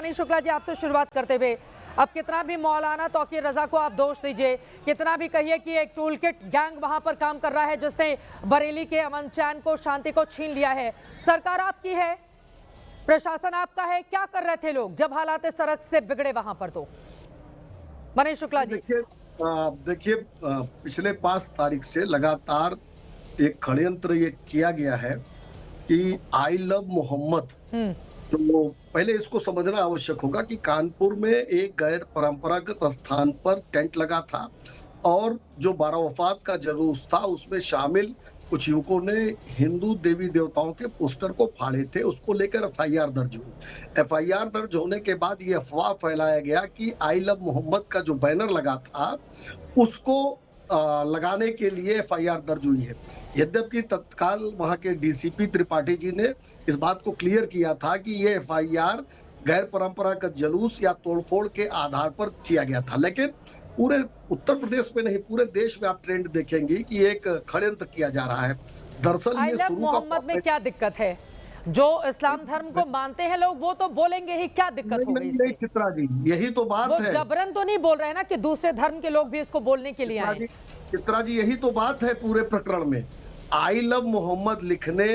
मनीष शुक्ला जी, आपसे शुरुआत करते हुए, अब कितना भी मौलाना तौकीर रजा को आप दोष दीजिए, कितना भी कहिए कि एक टूल किट गैंग वहां पर काम कर रहा है जिसने बरेली के अमन चैन को, शांति को छीन लिया है। सरकार आपकी है, प्रशासन आपका है, क्या कर रहे थे लोग जब हालात इस तरह से बिगड़े वहां पर? तो मनीष शुक्ला जी देखिए, पिछले 5 तारीख से लगातार एक षड्यंत्र ये किया गया है कि आई लव मोहम्मद। तो पहले इसको समझना आवश्यक होगा कि कानपुर में एक गैर परंपरागत स्थान पर टेंट लगा था और जो बारावफात का जुलूस था उसमें शामिल कुछ युवकों ने हिंदू देवी देवताओं के पोस्टर को फाड़े थे। उसको लेकर एफआईआर दर्ज हुई। एफआईआर दर्ज होने के बाद ये अफवाह फैलाया गया कि आई लव मोहम्मद का जो बैनर लगा था उसको लगाने के लिए एफआईआर दर्ज हुई है। यद्यपि तत्काल वहां के डीसीपी त्रिपाठी जी ने इस बात को क्लियर किया था कि ये एफआईआर गैर परंपरागत जुलूस या तोड़फोड़ के आधार पर किया गया था, लेकिन पूरे उत्तर प्रदेश में नहीं पूरे देश में आप ट्रेंड देखेंगे कि एक षड्यंत्र किया जा रहा है। दरअसल ये शुरू मोहम्मद में क्या दिक्कत है? जो इस्लाम धर्म को मानते हैं लोग वो तो बोलेंगे ही, क्या दिक्कत हो गई? नहीं चित्रा जी, यही तो बात है। जबरन तो नहीं बोल रहे हैं ना कि दूसरे धर्म के लोग भी इसको बोलने के लिए आए। चित्रा जी, यही तो बात है पूरे प्रकरण में। आई लव मोहम्मद लिखने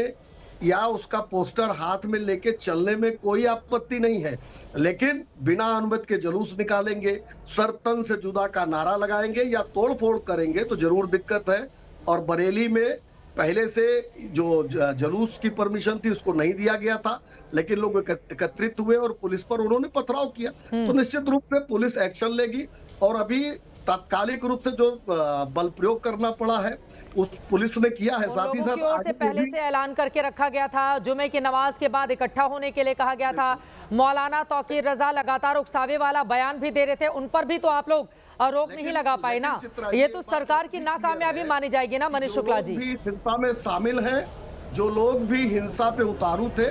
या उसका पोस्टर हाथ में लेके चलने में कोई आपत्ति नहीं है, लेकिन बिना अनुमति के जुलूस निकालेंगे, सर तन से जुदा का नारा लगाएंगे या तोड़फोड़ करेंगे तो जरूर दिक्कत है। और बरेली में पहले से जो जुलूस की परमिशन थी उसको नहीं दिया गया था, लेकिन लोग एकत्रित हुए और पुलिस पर उन्होंने पथराव किया, तो निश्चित रूप से पुलिस एक्शन लेगी। और अभी तात्कालिक रूप से जो बल प्रयोग करना पड़ा है उस पुलिस ने किया है। साथ ही साथ ओर से पहले से ऐलान करके रखा गया था, जुमे की नमाज के बाद इकट्ठा होने के लिए कहा गया था। मौलाना तौकीर रजा लगातार उकसावे वाला बयान भी दे रहे थे, उन पर भी तो आप लोग रोक नहीं लगा पाए ना। ये तो सरकार की नाकामयाबी मानी जाएगी ना मनीष शुक्ला जी। हिंसा में शामिल हैं, जो लोग भी हिंसा पे उतारू थे,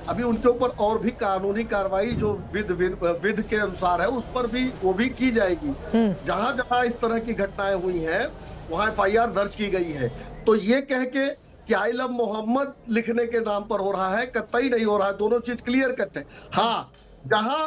अभी उनके ऊपर और भी कानूनी कार्रवाई जो विध के अनुसार है उस पर भी वो भी की जाएगी। जहां जहां इस तरह की घटनाएं हुई हैं वहां एफआईआर दर्ज की गई है। तो ये कह के कि आई लव मोहम्मद लिखने के नाम पर हो रहा है, कतई नहीं हो रहा है। दोनों चीज क्लियर कट है। हाँ, जहां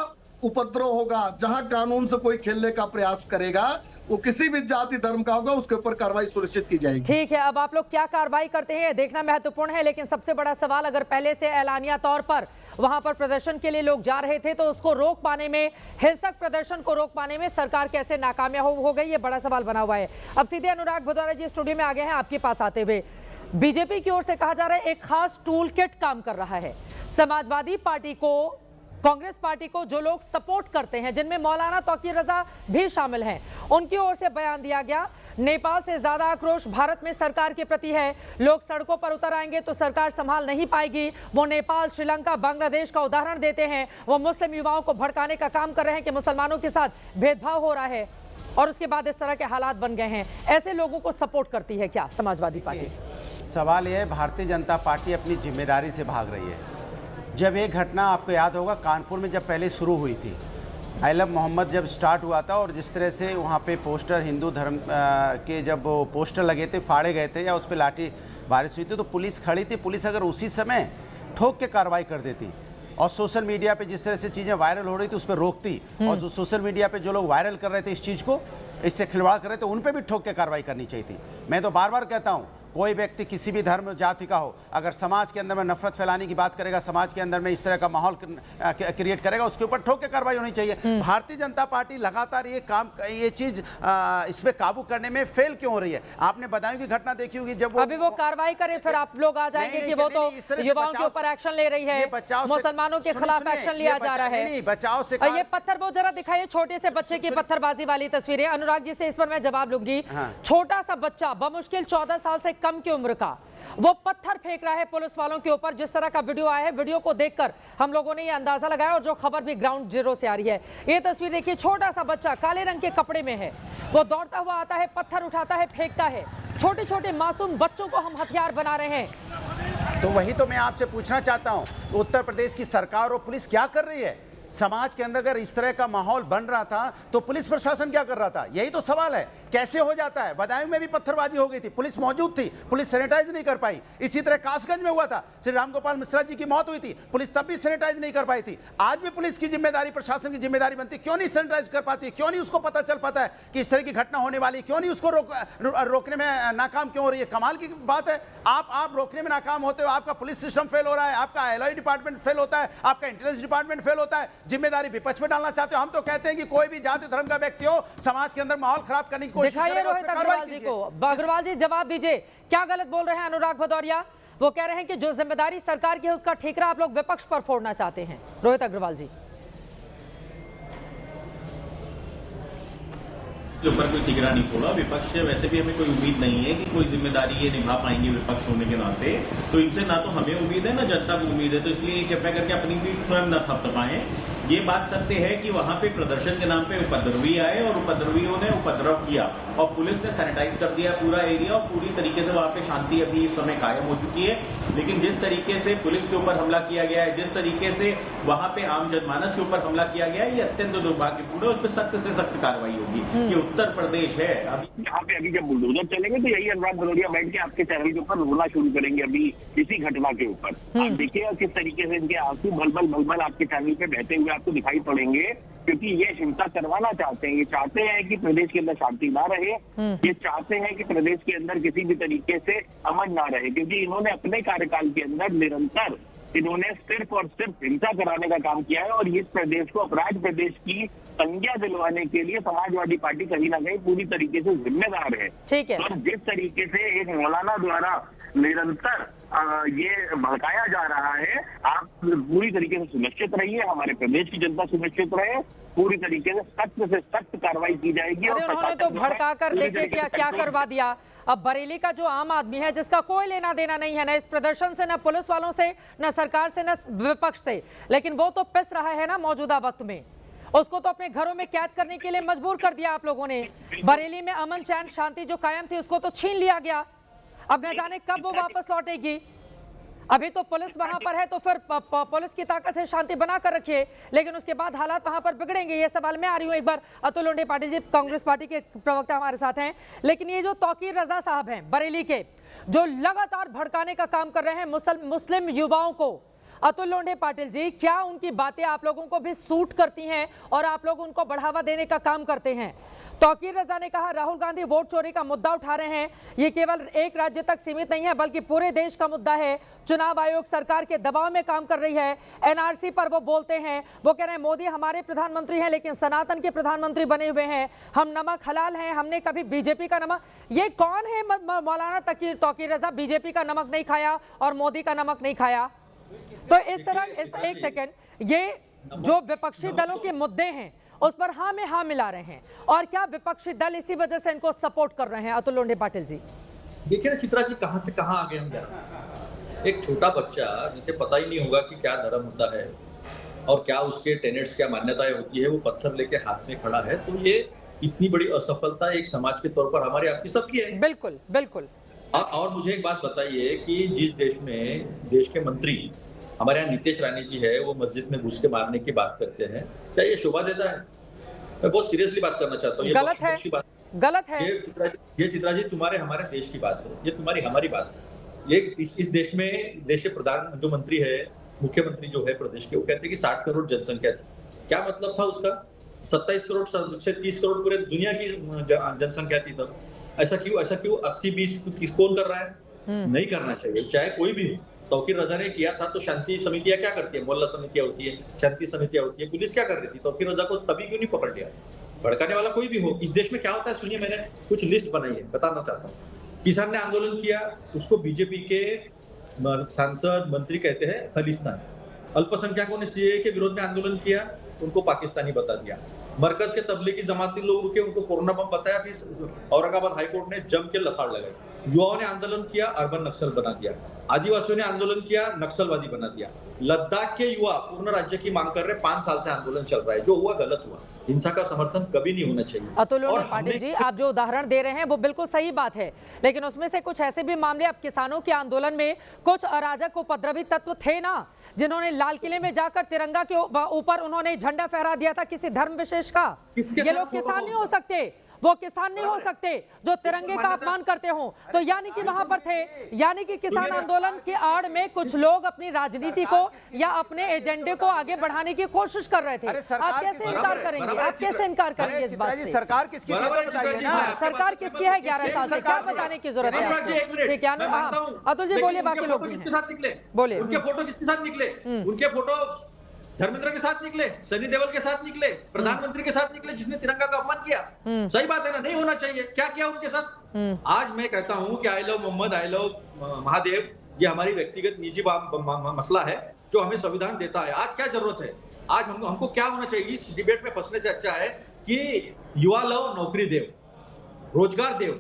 उपद्रव होगा, जहां कानून से कोई खेलने का प्रयास करेगा, वो किसी भी जाति धर्म का होगा, उसके ऊपर कार्रवाई सुनिश्चित की जाएगी। ठीक है, अब आप लोग क्या कार्रवाई करते हैं देखना महत्वपूर्ण है, लेकिन सबसे बड़ा सवाल, अगर पहले से ऐलानिया तौर पर वहां पर प्रदर्शन के लिए लोग जा रहे थे तो उसको रोक पाने में, हिंसक प्रदर्शन को रोक पाने में सरकार कैसे नाकामयाब हो गई, ये बड़ा सवाल बना हुआ है। अब सीधे अनुराग भदौरिया जी स्टूडियो में आ गए हैं आपके पास आते हुए। बीजेपी की ओर से कहा जा रहा है एक खास टूल किट काम कर रहा है। समाजवादी पार्टी को, कांग्रेस पार्टी को जो लोग सपोर्ट करते हैं, जिनमें मौलाना तौकीर रजा भी शामिल हैं, उनकी ओर से बयान दिया गया, नेपाल से ज्यादा आक्रोश भारत में सरकार के प्रति है। लोग सड़कों पर उतर आएंगे तो सरकार संभाल नहीं पाएगी। वो नेपाल, श्रीलंका, बांग्लादेश का उदाहरण देते हैं। वो मुस्लिम युवाओं को भड़काने का काम कर रहे हैं कि मुसलमानों के साथ भेदभाव हो रहा है, और उसके बाद इस तरह के हालात बन गए हैं। ऐसे लोगों को सपोर्ट करती है क्या समाजवादी पार्टी? सवाल यह है, भारतीय जनता पार्टी अपनी जिम्मेदारी से भाग रही है। जब एक घटना आपको याद होगा कानपुर में जब पहले शुरू हुई थी, आई लव मोहम्मद जब स्टार्ट हुआ था और जिस तरह से वहाँ पे पोस्टर हिंदू धर्म के जब पोस्टर लगे थे, फाड़े गए थे या उस पर लाठी बारिश हुई थी, तो पुलिस खड़ी थी। पुलिस अगर उसी समय ठोक के कार्रवाई कर देती और सोशल मीडिया पे जिस तरह से चीज़ें वायरल हो रही थी उस पर रोकती, और जो सोशल मीडिया पे जो लोग वायरल कर रहे थे इस चीज़ को, इससे खिलवाड़ कर रहे थे, उन पर भी ठोक के कार्रवाई करनी चाहिए थी। मैं तो बार बार कहता हूँ, कोई व्यक्ति किसी भी धर्म जाति का हो, अगर समाज के अंदर में नफरत फैलाने की बात करेगा, समाज के अंदर में इस तरह का माहौल क्रिएट करेगा, उसके ऊपर ठोक के कार्रवाई होनी चाहिए। भारतीय जनता पार्टी लगातार ये चीज इस पे काबू करने में फेल क्यों हो रही है? आपने बताया कि घटना देखी होगी, जब अभी वो कार्रवाई करे फिर आप लोग आ जाएंगे कि वो तो युवाओं के ऊपर एक्शन ले रही है, मुसलमानों के खिलाफ एक्शन लिया जा रहा है। नहीं, बचाव से ये पत्थर वो जरा दिखाइए, छोटे से बच्चे की पत्थरबाजी वाली तस्वीरें। अनुराग जी से इस पर मैं जवाब लूंगी। छोटा सा बच्चा, बमुश्किल 14 साल से कम की उम्र का, वो पत्थर फेंक रहा है पुलिस वालों के ऊपर। जिस तरह का वीडियो आया है, वीडियो को देखकर हम लोगों ने ये अंदाजा लगाया, और जो खबर भी ग्राउंड जीरो से आ रही है। ये तस्वीर देखिए, छोटा सा बच्चा काले रंग के कपड़े में है, वो दौड़ता हुआ आता है, पत्थर उठाता है, फेंकता है। छोटे छोटे मासूम बच्चों को हम हथियार बना रहे हैं। तो वही तो मैं आपसे पूछना चाहता हूं, उत्तर प्रदेश की सरकार और पुलिस क्या कर रही है? समाज के अंदर अगर इस तरह का माहौल बन रहा था तो पुलिस प्रशासन क्या कर रहा था, यही तो सवाल है। कैसे हो जाता है? बदायूं में भी पत्थरबाजी हो गई थी, पुलिस मौजूद थी, पुलिस सैनिटाइज नहीं कर पाई। इसी तरह कासगंज में हुआ था, श्री रामगोपाल मिश्रा जी की मौत हुई थी, पुलिस तब भी सैनिटाइज नहीं कर पाई थी। आज भी पुलिस की जिम्मेदारी, प्रशासन की जिम्मेदारी बनती, क्यों नहीं सैनिटाइज कर पाती? क्यों नहीं उसको पता चल पाता है कि इस तरह की घटना होने वाली? क्यों नहीं उसको रोकने में नाकाम क्यों हो रही है? कमाल की बात है। आप रोकने में नाकाम होते हो, आपका पुलिस सिस्टम फेल हो रहा है, आपका एलआई डिपार्टमेंट फेल होता है, आपका इंटेलिजेंस डिपार्टमेंट फेल होता है, जिम्मेदारी विपक्ष में डालना चाहते हो। हम तो कहते हैं कि कोई भी जाति धर्म का व्यक्ति हो, समाज के अंदर माहौल खराब करने की कोशिश दिखाइए रोहित अग्रवाल जी को। अग्रवाल जी जवाब दीजिए, क्या गलत बोल रहे हैं अनुराग भदौरिया? वो कह रहे हैं कि जो जिम्मेदारी सरकार की है उसका ठेकरा आप लोग विपक्ष पर फोड़ना चाहते हैं। रोहित अग्रवाल जी के ऊपर कोई ठिकरा नहीं फोड़ा। विपक्ष से वैसे भी हमें कोई उम्मीद नहीं है कि कोई जिम्मेदारी ये निभा पाएंगे विपक्ष होने के नाते। तो इनसे ना तो हमें उम्मीद है ना जनता को उम्मीद है, तो इसलिए कृपया करके अपनी भी स्वयं न थपथपाएं। ये बात सत्य है कि वहां पे प्रदर्शन के नाम पे उपद्रवी आए और उपद्रवियों ने उपद्रव किया और पुलिस ने सैनिटाइज कर दिया पूरा एरिया और पूरी तरीके से वहां पे शांति अभी इस समय कायम हो चुकी है। लेकिन जिस तरीके से पुलिस के ऊपर हमला किया गया है, जिस तरीके से वहां पे आम जनमानस के ऊपर हमला किया गया है, ये अत्यंत दुर्भाग्यपूर्ण है। उस पर सख्त से सख्त कार्रवाई होगी। ये उत्तर प्रदेश है। अभी यहाँ पे अभी जब बुलडोजर चलेंगे तो यही अनुराग भदौरिया बैठ के आपके चैनल के ऊपर रोना शुरू करेंगे अभी इसी घटना के ऊपर। आप देखिएगा किस तरीके से इनके आंसू भलभल आपके चैनल पे बहते हुए आपको दिखाई पड़ेंगे, क्योंकि ये हिंसा करवाना चाहते हैं। ये चाहते हैं कि प्रदेश के अंदर शांति ना रहे, ये चाहते हैं कि प्रदेश के अंदर किसी भी तरीके से अमन ना रहे, क्योंकि इन्होंने अपने कार्यकाल के अंदर निरंतर इन्होंने सिर्फ और सिर्फ हिंसा कराने का काम किया है और इस प्रदेश को अपराध प्रदेश की संज्ञा दिलवाने के लिए समाजवादी पार्टी कहीं ना कहीं पूरी तरीके से जिम्मेदार है। ठीक है। और जिस तरीके से एक मौलाना द्वारा निरंतर ये भड़काया जा रहा है, आप पूरी तरीके से सुनिश्चित रहिए, हमारे प्रदेश की जनता सुनिश्चित रहे, पूरी तरीके से सख्त कार्रवाई की जाएगी। और उन्होंने तो भड़का कर देखिए क्या करवा दिया। अब बरेली का जो आम आदमी है जिसका कोई लेना देना नहीं है ना इस प्रदर्शन से, ना पुलिस वालों से, ना सरकार से, ना विपक्ष से, लेकिन वो तो पिस रहा है ना मौजूदा वक्त में। उसको तो अपने घरों में कैद करने के लिए मजबूर कर दिया आप लोगों ने। बरेली में अमन चैन शांति जो कायम थी उसको तो छीन लिया गया। अब न जाने कब वो वापस लौटेगी। अभी तो पुलिस वहां पर है तो फिर पुलिस की ताकत से शांति बना कर रखिए, लेकिन उसके बाद हालात वहां पर बिगड़ेंगे। ये सवाल मैं आ रही हूं एक बार। अतुल लोंढे पाटिल जी कांग्रेस पार्टी के प्रवक्ता हमारे साथ हैं, लेकिन ये जो तौकीर रजा साहब हैं बरेली के, जो लगातार भड़काने का काम कर रहे हैं मुस्लिम युवाओं को, अतुल लोंढे पाटिल जी क्या उनकी बातें आप लोगों को भी सूट करती हैं और आप लोग उनको बढ़ावा देने का काम करते हैं? तौकीर रजा ने कहा राहुल गांधी वोट चोरी का मुद्दा उठा रहे हैं, ये केवल एक राज्य तक सीमित नहीं है बल्कि पूरे देश का मुद्दा है। चुनाव आयोग सरकार के दबाव में काम कर रही है। एनआरसी पर वो बोलते हैं, वो कह रहे हैं मोदी हमारे प्रधानमंत्री हैं लेकिन सनातन के प्रधानमंत्री बने हुए हैं, हम नमक हलाल हैं, हमने कभी बीजेपी का नमक। ये कौन है मौलाना तौकीर रजा? बीजेपी का नमक नहीं खाया और मोदी का नमक नहीं खाया। तो इस तरह एक सेकंड, ये जो विपक्षी दलों के मुद्दे हैं उस पर हाँ में हाँ मिला रहे हैं, और क्या विपक्षी दल इसी वजह से इनको सपोर्ट कर रहे हैं? अतुल लोंढे पाटिल जी देखिए ना चित्रा जी, कहां से कहां आ गए हम जा रहे हैं। एक छोटा बच्चा जिसे पता ही नहीं होगा कि क्या धर्म होता है और क्या उसके टेनेट्स, क्या मान्यताएं होती है, वो पत्थर लेके हाथ में खड़ा है, तो ये इतनी बड़ी असफलता एक समाज के तौर पर हमारे आपकी सबकी है। बिल्कुल बिल्कुल। और मुझे एक बात बताइए कि जिस देश में देश के मंत्री, हमारे यहाँ नीतीश रानी जी है, वो मस्जिद में घुस के मारने की बात करते हैं, क्या ये शोभा देता है? मैं बहुत सीरियसली बात करना चाहता हूँ। ये गलत है, गलत है। ये चित्रा जी तुम्हारे हमारे देश की बात है, ये तुम्हारी हमारी बात है। ये इस देश में देश के प्रधान जो मंत्री है, मुख्यमंत्री जो है प्रदेश के, वो कहते हैं कि 60 करोड़ जनसंख्या थी। क्या मतलब था उसका? 27 करोड़ से 30 करोड़ पूरे दुनिया की जनसंख्या थी तब। ऐसा क्यों 80-20 कौन कर रहा है? नहीं करना चाहिए, चाहे कोई भी हो। तौकीर रजा ने किया था तो शांति समितियां क्या करती है? मोहल्ला समितियां होती है, शांति समितियां होती है। पुलिस क्या कर रही थी? तौकीर रजा को तभी क्यों नहीं पकड़ लिया? भड़काने वाला कोई भी हो। इस देश में क्या होता है सुनिए, मैंने कुछ लिस्ट बनाई है, बताना चाहता हूँ। किसान ने आंदोलन किया, उसको बीजेपी के सांसद मंत्री कहते हैं खालिस्तान। अल्पसंख्यकों ने सीएए के विरोध में आंदोलन किया, उनको पाकिस्तानी बता दिया। मरकज के तबलीगी जमाती लोग रुके, उनको कोरोना बम बताया, फिर औरंगाबाद हाईकोर्ट ने जम के लताड़ लगाई। युवाओं ने आंदोलन किया, अर्बन नक्सल बना दिया। आदिवासियों ने आंदोलन किया, नक्सलवादी बना दिया। लद्दाख के युवा पूर्ण राज्य की मांग कर रहे, 5 साल से आंदोलन चल रहा है। जो हुआ गलत हुआ, हिंसा का समर्थन कभी नहीं होना चाहिए। अतुल पाटिल जी, आप जो उदाहरण दे रहे हैं वो बिल्कुल सही बात है, लेकिन उसमें से कुछ ऐसे भी मामले, अब किसानों के आंदोलन में कुछ अराजक उपद्रवी तत्व थे ना, जिन्होंने लाल किले में जाकर तिरंगा के ऊपर उन्होंने झंडा फहरा दिया था किसी धर्म विशेष का। ये लोग किसान नहीं हो सकते, वो किसान नहीं हो सकते जो तिरंगे का अपमान करते हो। तो यानी कि वहां पर थे, यानी कि किसान आंदोलन की आड़ में कुछ लोग अपनी राजनीति को या अपने एजेंडे को आगे बढ़ाने की कोशिश कर रहे थे। आप कैसे इनकार करेंगे? आप कैसे इनकार करेंगे इस बात से? सरकार किसकी है तो बताइए ना। सरकार किसकी है? 11 साल से क्या बताने की जरूरत है आपको? ठीक है, अतुल जी बोलिए, बाकी लोग किसके साथ निकले बोले, उनके फोटो किसके साथ निकले? उनके फोटो धर्मेंद्र के साथ निकले, सनी देओल के साथ निकले, प्रधानमंत्री के साथ निकले, जिसने तिरंगा का अपमान किया। सही बात है ना, नहीं होना चाहिए। क्या किया उनके साथ? आज मैं कहता हूं कि I love Mohammed, I love Mahadev, ये हमारी व्यक्तिगत निजी मसला है जो हमें संविधान देता है। आज क्या जरूरत है? आज हमको क्या होना चाहिए? इस डिबेट में फंसने से अच्छा है कि युवा लव, नौकरी देव, रोजगार देव,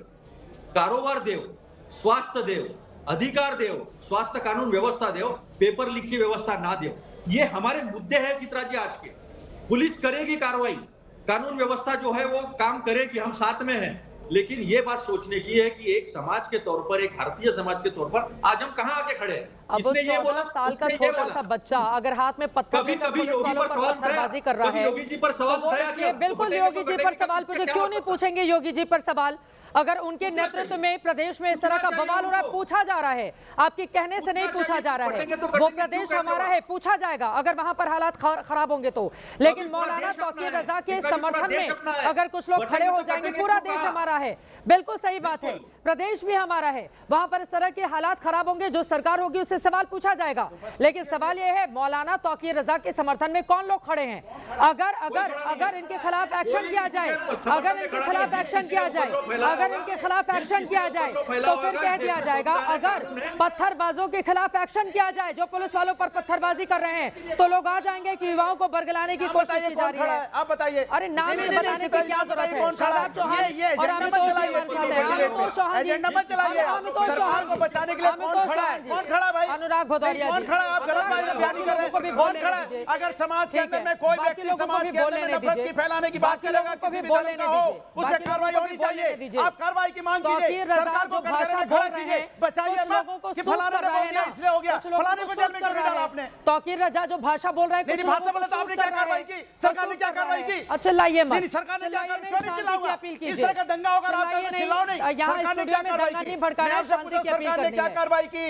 कारोबार देव, स्वास्थ्य देव, अधिकार देव, स्वास्थ्य कानून व्यवस्था देव, पेपर लीक की व्यवस्था ना देव। ये हमारे मुद्दे हैं चित्रा जी आज के। पुलिस करेगी कार्रवाई, कानून व्यवस्था जो है वो काम करेगी, हम साथ में हैं। लेकिन ये बात सोचने की है कि एक समाज के तौर पर, एक भारतीय समाज के तौर पर आज हम कहां आके खड़े हैं? अब 14 साल का छोटा सा बच्चा अगर हाथ में पत्थर लेकर पुलिस वालों पर पत्थरबाजी कर रहा है, योगी जी पर सवाल उठाया। बिल्कुल योगी जी पर सवाल पूछे, क्यों नहीं पूछेंगे योगी जी पर सवाल? अगर उनके नेतृत्व में प्रदेश में इस तरह का बवाल हो रहा है, पूछा जा रहा है, आपके कहने से नहीं पूछा जा रहा है। वो प्रदेश हमारा है, पूछा जाएगा अगर वहां पर हालात खराब होंगे तो। लेकिन मौलाना तौकीर रजा के समर्थन में अगर कुछ लोग खड़े हो जाएंगे, पूरा देश हमारा है, बिल्कुल सही बात है, प्रदेश भी हमारा है, वहां पर इस तरह के हालात खराब होंगे, जो सरकार होगी उससे सवाल पूछा जाएगा। लेकिन सवाल यह है, मौलाना तौकीर रजा के समर्थन में कौन लोग खड़े हैं? अगर इनके खिलाफ एक्शन किया जाए, अगर इनके खिलाफ एक्शन किया जाए, अगर इनके खिलाफ एक्शन किया जाए तो फिर कह दिया जाएगा, अगर पत्थरबाजों के खिलाफ एक्शन किया जाए जो पुलिस वालों पर पत्थरबाजी कर रहे हैं, तो लोग आ जाएंगे कि युवाओं को बरगलाने की कोशिश की जा रही है। आप बताइए। अरे नाम बताने की क्या जरूरत है? शादाब चौहान और अमित एजेंडा मत चलाइए। सरकार को बचाने के लिए कौन खड़ा है? कौन खड़ा भाई? अनुराग भदौरिया, कौन खड़ा? आप गलत बयानी कर रहे हैं। कौन खड़ा है? अगर समाज के अंदर में कोई व्यक्ति समाज के अंदर में नफरत की फैलाने की बात करेगा, किसी भी धर्म का हो, उस पर कार्रवाई होनी चाहिए। आप कार्रवाई की मांग कीजिए, सरकार को कटघरे में खड़ा कीजिए, बचाइए मत कि फलाने ने बोल दिया इसलिए हो गया, फलाने को जेल में क्यों नहीं डाला आपने? तौकीर रजा जो भाषा बोल रहा है, नहीं भाषा बोले तो आपने क्या कार्रवाई की? सरकार ने क्या कार्रवाई की? अच्छा लाइए मत, नहीं सरकार ने क्या कार्रवाई? क्यों नहीं चिल्लाऊंगा? इस तरह का दंगा होगा, आप चिल्लाओ नहीं। सरकार ने क्या कार्रवाई की? मैं आपसे पूछा सरकार ने क्या कार्रवाई की?